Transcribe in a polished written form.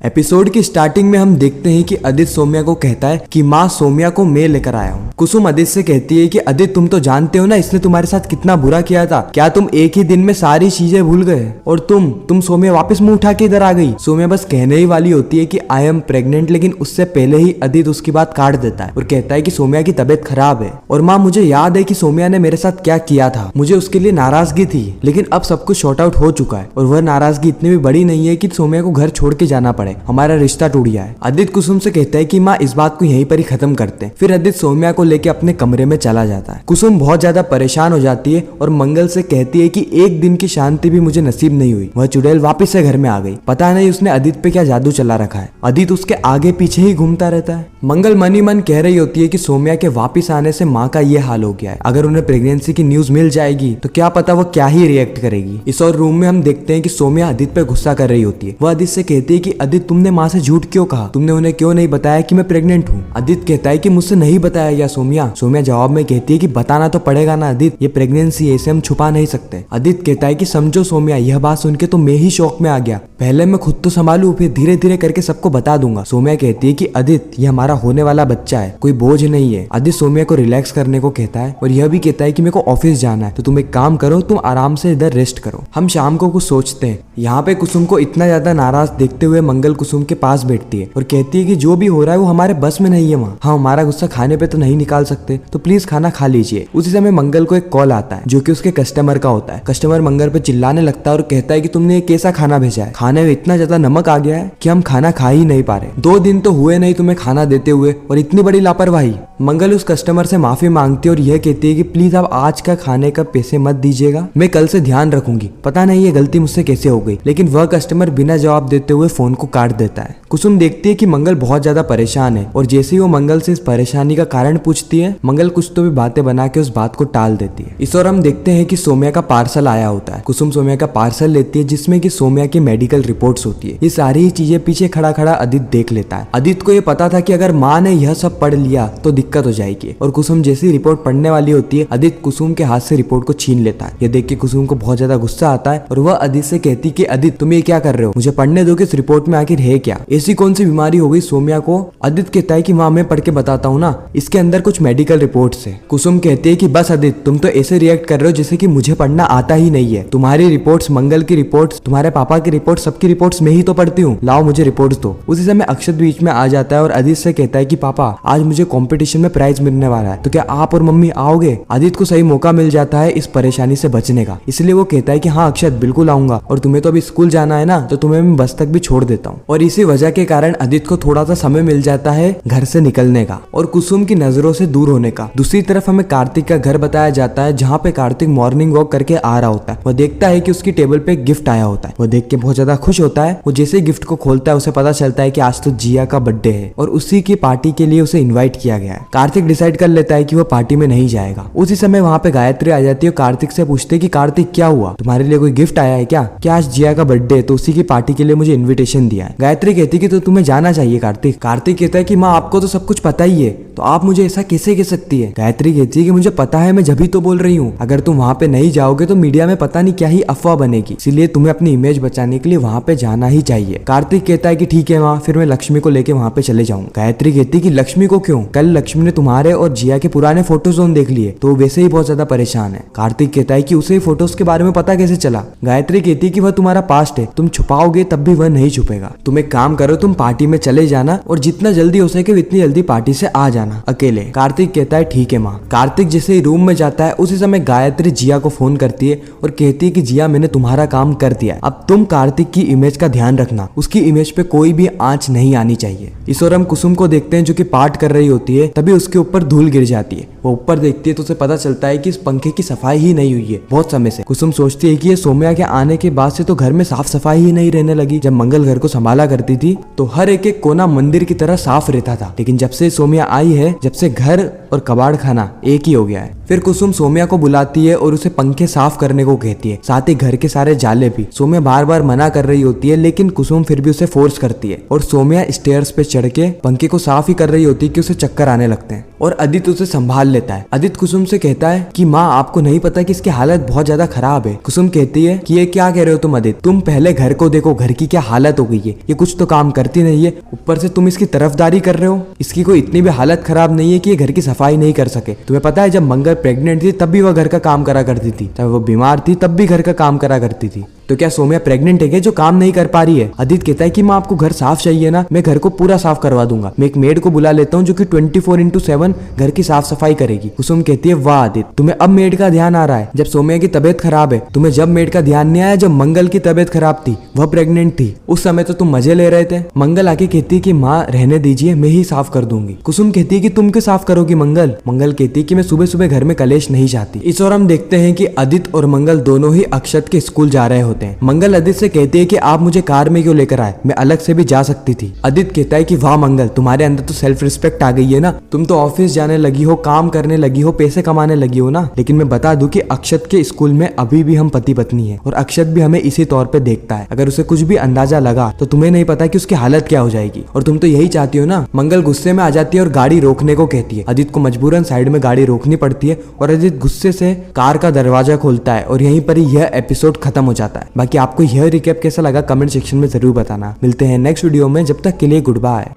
Episode की starting में हम देखते हैं कि आदित्य सौम्या को कहता है कि माँ सौम्या को मैं लेकर आया हूँ। कुसुम आदित्य से कहती है कि आदित्य तुम तो जानते हो ना इसने तुम्हारे साथ कितना बुरा किया था, क्या तुम एक ही दिन में सारी चीजें भूल गए? और तुम सौम्या वापस मुंह उठा के इधर आ गई। सौम्या बस कहने ही वाली होती है कि आई एम प्रेग्नेंट, लेकिन उससे पहले ही आदित्य उसकी बात काट देता है और कहता है कि सौम्या की तबीयत खराब है। और माँ मुझे याद है कि सौम्या ने मेरे साथ क्या किया था, मुझे उसके लिए नाराजगी थी, लेकिन अब सब कुछ शॉर्ट आउट हो चुका है और वह नाराजगी इतनी भी बड़ी नहीं है कि सौम्या को घर छोड़ के जाना पड़े, हमारा रिश्ता टूट गया है। आदित्य कुसुम से कहता है कि माँ इस बात को यहीं पर ही खत्म करते हैं। फिर आदित्य सौम्या को लेके अपने कमरे में चला जाता है। कुसुम बहुत ज्यादा परेशान हो जाती है और मंगल से कहती है कि एक दिन की शांति भी मुझे नसीब नहीं हुई। वह चुड़ैल वापस से घर में आ गई। पता नहीं उसने आदित्य पे क्या जादू चला रखा है। आदित्य उसके आगे पीछे ही घूमता रहता है। मंगल मन ही मन कह रही होती है कि सौम्या के वापिस आने से माँ का ये हाल हो गया है। अगर उन्हें प्रेगनेंसी की न्यूज मिल जाएगी तो क्या पता वो क्या ही रिएक्ट करेगी। इस और रूम में हम देखते हैं कि सौम्या आदित्य पे गुस्सा कर रही होती है। वह आदित्य से कहती है कि आदित्य तुमने माँ से झूठ क्यों कहा, तुमने उन्हें क्यों नहीं बताया कि मैं प्रेग्नेंट हूँ? आदित्य कहता है कि मुझसे नहीं बताया गया सौम्या। सौम्या जवाब में कहती है कि बताना तो पड़ेगा ना आदित्य, ये प्रेगनेंसी है, इसे हम छुपा नहीं सकते। आदित्य कहता है कि समझो सौम्या, यह बात सुन के तो मैं ही शौक में आ गया। पहले मैं खुद तो संभालू, फिर धीरे धीरे करके सबको बता दूंगा। सौम्या कहती है कि आदित्य ये हमारा होने वाला बच्चा है, कोई बोझ नहीं है। आदित्य सौम्या को रिलैक्स करने को कहता है और यह भी कहता है कि मेरे को ऑफिस जाना है, तो तुम एक काम करो, तुम आराम से इधर रेस्ट करो। हम शाम को कुछ सोचते हैं। यहाँ पे कुसुम को इतना ज्यादा नाराज देखते हुए मंगल कुसुम के पास बैठती है और कहती है कि जो भी हो रहा है वो हमारे बस में नहीं है माँ। हाँ, हमारा गुस्सा खाने पे तो नहीं निकाल सकते, तो प्लीज खाना खा लीजिए। उसी समय मंगल को एक कॉल आता है जो कि उसके कस्टमर का होता है। कस्टमर मंगल पे चिल्लाने लगता है और कहता है कि तुमने ये कैसा खाना भेजा है, खाने में इतना ज्यादा नमक आ गया है कि हम खाना खा ही नहीं पा रहे। 2 दिन तो हुए नहीं तुम्हें खाना देते हुए और इतनी बड़ी लापरवाही। मंगल उस कस्टमर से माफी मांगती है और यह कहती है कि प्लीज आप आज का खाने का पैसे मत दीजिएगा, मैं कल से ध्यान रखूंगी। पता नहीं ये गलती मुझसे कैसे हो गई, लेकिन वह कस्टमर बिना जवाब देते हुए फोन को काट देता है। कुसुम देखती है कि मंगल बहुत ज्यादा परेशान है और जैसे ही वो मंगल से इस परेशानी का कारण पूछती है, मंगल कुछ तो भी बातें बना के उस बात को टाल देती है। इस और हम देखते हैं कि सौम्या का पार्सल आया होता है। कुसुम सौम्या का पार्सल लेती है जिसमें कि सौम्या की मेडिकल रिपोर्ट्स होती है। ये सारी चीजें पीछे खड़ा खड़ा आदित्य देख लेता है। आदित्य को ये पता था कि अगर माँ ने यह सब पढ़ लिया तो दिक्कत हो जाएगी और कुसुम जैसी रिपोर्ट पढ़ने वाली होती है, आदित्य कुसुम के हाथ से रिपोर्ट को छीन लेता है। ये देख के कुसुम को बहुत ज्यादा गुस्सा आता है और वह आदित्य से कहती कि आदित्य तुम ये क्या कर रहे हो, मुझे पढ़ने दो कि इस रिपोर्ट में आखिर है क्या, ऐसी कौन सी बीमारी हो गई सौम्या को? आदित्य कहता है कि माँ मैं पढ़ के बताता हूँ ना, इसके अंदर कुछ मेडिकल रिपोर्ट्स है। कुसुम कहती है कि बस आदित्य तुम तो ऐसे रिएक्ट कर रहे हो जैसे कि मुझे पढ़ना आता ही नहीं है। तुम्हारी रिपोर्ट्स, मंगल की रिपोर्ट्स, तुम्हारे पापा की रिपोर्ट्स, सबकी रिपोर्ट्स मैं ही तो पढ़ती हूँ, लाओ मुझे रिपोर्ट्स दो। उसी समय अक्षत बीच में आ जाता है और आदित्य से कहता है कि पापा आज मुझे कंपटीशन में प्राइज मिलने वाला है, तो क्या आप और मम्मी आओगे? आदित्य को सही मौका मिल जाता है इस परेशानी से बचने का, इसलिए वो कहता है कि हाँ अक्षत बिल्कुल आऊंगा, और तुम्हें तो अभी स्कूल जाना है ना, तो तुम्हें मैं बस तक भी छोड़ देता हूँ। और इसी वजह के कारण आदित्य को थोड़ा सा समय मिल जाता है घर से निकलने का और कुसुम की नजरों से दूर होने का। दूसरी तरफ हमें कार्तिक का घर बताया जाता है जहाँ पे कार्तिक मॉर्निंग वॉक करके आ रहा होता है। वह देखता है कि उसकी टेबल पे गिफ्ट आया होता है। वह देख के बहुत ज्यादा खुश होता है। वो जैसे गिफ्ट को खोलता है उसे पता चलता है कि आज तो जिया का बर्थडे है और उसी की पार्टी के लिए उसे इन्वाइट किया गया है। कार्तिक डिसाइड कर लेता है कि वो पार्टी में नहीं जाएगा। उसी समय वहाँ पे गायत्री आ जाती है और कार्तिक से पूछते कि कार्तिक क्या हुआ, तुम्हारे लिए कोई गिफ्ट आया है क्या? क्या आज जिया का बर्थडे है तो उसी की पार्टी के लिए मुझे इन्विटेशन दिया है। गायत्री कहती कि तो तुम्हें जाना चाहिए कार्तिक। कार्तिक कहता है कि माँ आपको तो सब कुछ पता ही है, तो आप मुझे ऐसा कैसे कह सकती है? गायत्री कहती है कि मुझे पता है, मैं जब ही तो बोल रही हूँ, अगर तुम वहाँ पे नहीं जाओगे तो मीडिया में पता नहीं क्या ही अफवाह बनेगी, इसलिए तुम्हें अपनी इमेज बचाने के लिए वहाँ पे जाना ही चाहिए। कार्तिक कहता है कि ठीक है माँ, फिर मैं लक्ष्मी को लेके वहाँ पे चले जाऊँ। गायत्री कहती है कि लक्ष्मी को क्यों? कल लक्ष्मी ने तुम्हारे और जिया के पुराने फोटोज देख लिए तो वैसे ही बहुत ज्यादा परेशान है। कार्तिक कहता है कि उसे फोटोज के बारे में पता कैसे चला? गायत्री कहती है कि वह तुम्हारा पास्ट है, तुम छुपाओगे तब भी वह नहीं छुपेगा। तुम एक काम करो, तुम पार्टी में चले जाना और जितना जल्दी हो सके उतनी जल्दी पार्टी से आ जाना अकेले। कार्तिक कहता है ठीक है माँ। कार्तिक जैसे ही रूम में जाता है उसी समय गायत्री जिया को फोन करती है और कहती है कि जिया मैंने तुम्हारा काम कर दिया है, अब तुम कार्तिक की इमेज का ध्यान रखना, उसकी इमेज पे कोई भी आंच नहीं आनी चाहिए। इस और हम कुसुम को देखते हैं जो कि पाठ कर रही होती है, तभी उसके ऊपर धूल गिर जाती है। वो ऊपर देखती है तो उसे पता चलता है कि इस पंखे की सफाई ही नहीं हुई है बहुत समय से। कुसुम सोचती है कि ये सौम्या के आने के बाद से तो घर में साफ सफाई ही नहीं रहने लगी। जब मंगल घर को संभाला करती थी तो हर एक कोना मंदिर की तरह साफ रहता था, लेकिन जब से सौम्या आई है, जब से घर और कबाड़ खाना एक ही हो गया है। फिर कुसुम सोम्या को बुलाती है और उसे पंखे साफ करने को कहती है, साथ ही घर के सारे जाले भी। सोम्या बार बार मना कर रही होती है लेकिन कुसुम फिर भी उसे फोर्स करती है और सोम्या स्टेयर्स पे चढ़ के पंखे को साफ ही कर रही होती है कि उसे चक्कर आने लगते हैं और आदित्य उसे संभाल लेता है। आदित्य कुसुम से कहता है कि माँ आपको नहीं पता कि इसकी हालत बहुत ज्यादा खराब है। कुसुम कहती है कि ये क्या कह रहे हो तुम आदित्य, तुम पहले घर को देखो, घर की क्या हालत हो गई है, ये कुछ तो काम करती नहीं है, ऊपर से तुम इसकी तरफदारी कर रहे हो। इसकी कोई इतनी भी हालत खराब नहीं है कि ये घर की सफाई नहीं कर सके। तुम्हें पता है जब मंगल प्रेग्नेंट थी तब भी वह घर का काम करा करती थी, चाहे वो बीमार थी तब भी घर का काम करा करती थी। तो क्या सोम्या प्रेग्नेंट है क्या जो काम नहीं कर पा रही है? आदित्य कहता है कि माँ आपको घर साफ चाहिए ना, मैं घर को पूरा साफ करवा दूंगा, मैं एक मेड को बुला लेता हूँ जो कि 24/7 घर की साफ सफाई करेगी। कुसुम कहती है वाह आदित्य, तुम्हें अब मेड का ध्यान आ रहा है, जब सोम्या की तबीयत खराब है तुम्हें जब मेड का ध्यान नहीं आया, जब मंगल की तबीयत खराब थी, वह प्रेग्नेंट थी, उस समय तो तुम मजे ले रहे थे। मंगल आके कहती है कि माँ रहने दीजिए, मैं ही साफ कर दूंगी। कुसुम कहती है कि तुम क्यों साफ करोगी मंगल? मंगल कहती है कि मैं सुबह सुबह घर में कलेश नहीं चाहती। इस और हम देखते हैं कि आदित्य और मंगल दोनों ही अक्षत के स्कूल जा रहे होते हैं। मंगल आदित्य से कहती है कि आप मुझे कार में क्यों लेकर आए, मैं अलग से भी जा सकती थी। आदित्य कहता है कि वाह मंगल, तुम्हारे अंदर तो सेल्फ रिस्पेक्ट आ गई है ना, तुम तो ऑफिस जाने लगी हो, काम करने लगी हो, पैसे कमाने लगी हो ना। लेकिन मैं बता दूं कि अक्षत के स्कूल में अभी भी हम पति पत्नी है और अक्षत भी हमें इसी तौर पे देखता है। अगर उसे कुछ भी अंदाजा लगा तो तुम्हें नहीं पता कि उसकी हालत क्या हो जाएगी, और तुम तो यही चाहती हो ना। मंगल गुस्से में आ जाती है और गाड़ी रोकने को कहती है। आदित्य को मजबूरन साइड में गाड़ी रोकनी पड़ती है और आदित्य गुस्से से कार का दरवाजा खोलता है और यहीं पर ही यह एपिसोड खत्म हो जाता है। बाकी आपको यह रिकैप कैसा लगा कमेंट सेक्शन में जरूर बताना। मिलते हैं नेक्स्ट वीडियो में, जब तक के लिए गुड बाय।